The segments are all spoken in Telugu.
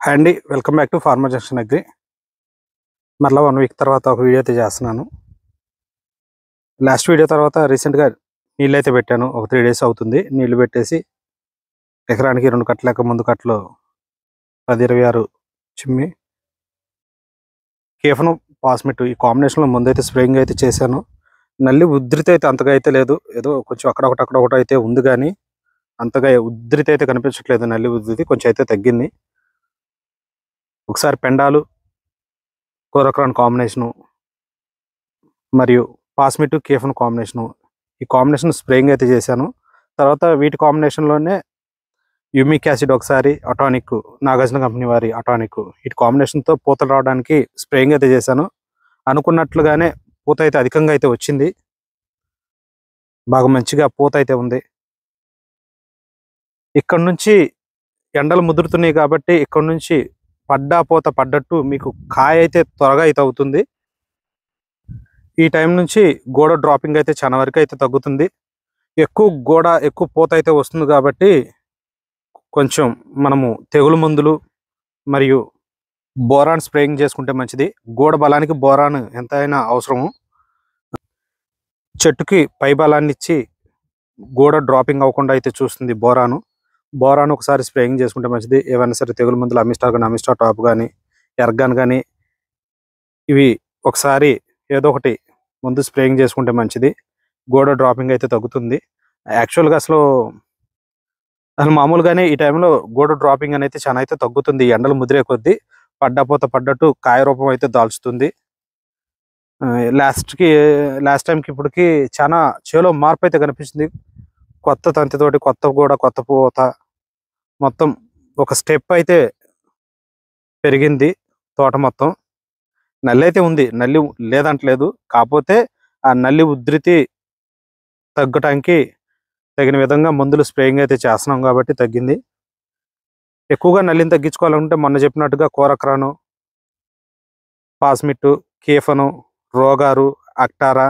హాయ్ అండి, welcome back to farmer junction agri. మరలా 1 వీక్ తర్వాత ఒక వీడియో అయితే చేస్తున్నాను. లాస్ట్ వీడియో తర్వాత రీసెంట్గా నీళ్ళు అయితే పెట్టాను. ఒక 3 డేస్ అవుతుంది. నీళ్లు పెట్టేసి ఎకరానికి 2 కట్టలు లేక ముందు కట్టలు 10-26 చిమ్మి కేఫను పాస్మిట్ ఈ కాంబినేషన్లో ముందైతే స్ప్రేయింగ్ అయితే చేశాను. నల్లి ఉధృతి అయితే అంతగా అయితే లేదు, ఏదో కొంచెం అక్కడొకటి అయితే ఉంది, కానీ అంతగా ఉధృతి అయితే కనిపించట్లేదు. నల్లి ఉధృతి కొంచెం అయితే తగ్గింది. ఒకసారి పెండాలు కోరక్రాన్ కాంబినేషను మరియు పాస్మిట్ కేఫన్ కాంబినేషను ఈ కాంబినేషన్ స్ప్రేయింగ్ అయితే చేశాను. తర్వాత వీటి కాంబినేషన్లోనే యూమిక్ యాసిడ్ ఒకసారి, అటానిక్ నాగార్జున కంపెనీ వారి అటానిక్ వీటి కాంబినేషన్తో పూతలు రావడానికి స్ప్రేయింగ్ అయితే చేశాను. అనుకున్నట్లుగానే పూత అయితే అధికంగా అయితే వచ్చింది. బాగా మంచిగా పూత అయితే ఉంది. ఇక్కడ నుంచి ఎండలు ముదురుతున్నాయి కాబట్టి ఇక్కడ నుంచి పూత పడ్డట్టు మీకు కాయ అయితే త్వరగా అయితే అవుతుంది. ఈ టైం నుంచి గోడ డ్రాపింగ్ అయితే చాలా వరకు అయితే తగ్గుతుంది. ఎక్కువ పూత అయితే వస్తుంది కాబట్టి కొంచెం మనము తెగులు మందులు మరియు బోరాన్ స్ప్రేయింగ్ చేసుకుంటే మంచిది. గోడ బలానికి బోరాన్ ఎంతైనా అవసరము. చెట్టుకి పై బలాన్ని ఇచ్చి గోడ డ్రాపింగ్ అవ్వకుండా అయితే చూస్తుంది బోరాన్ ఒకసారి స్ప్రేయింగ్ చేసుకుంటే మంచిది. ఏవైనా సరే తెగులు మందులు అమిస్టా టాప్ కానీ ఎర్గాన్ కానీ ఇవి ఒకసారి ఏదో ఒకటి ముందు స్ప్రేయింగ్ చేసుకుంటే మంచిది. గోడ డ్రాపింగ్ అయితే తగ్గుతుంది. యాక్చువల్గా అసలు మామూలుగానే ఈ టైంలో గోడ డ్రాపింగ్ అనేది చాలా అయితే తగ్గుతుంది. ఎండలు ముదిరే కొద్దీ పడ్డట్టు కాయ రూపం అయితే దాల్చుతుంది. లాస్ట్ టైంకి ఇప్పటికి చాలా చేలో మార్పు అయితే కనిపిస్తుంది. కొత్త తంతితోటి కొత్త పూత మొత్తం ఒక స్టెప్ అయితే పెరిగింది తోట మొత్తం. నల్లి అయితే ఉంది, నల్లి లేదంటలేదు. కాకపోతే ఆ నల్లి ఉధృతి తగ్గటానికి తగిన విధంగా మందులు స్ప్రేయింగ్ అయితే చేస్తున్నాం కాబట్టి తగ్గింది. ఎక్కువగా నల్లిని తగ్గించుకోవాలంటే మొన్న చెప్పినట్టుగా కోరక్రాను, పాస్మిట్, కేఫను, రోగారు, అక్టారా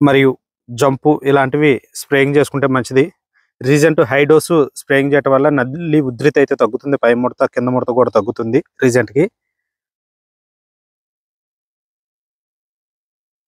మరియు జంపు ఇలాంటివి స్ప్రేయింగ్ చేసుకుంటే మంచిది. రీజెంట్ హై డోసు స్ప్రేయింగ్ చేయడం వల్ల నల్లి ఉధృతి అయితే తగ్గుతుంది. పై ముడత కింద ముడత కూడా తగ్గుతుంది రీజెంట్కి.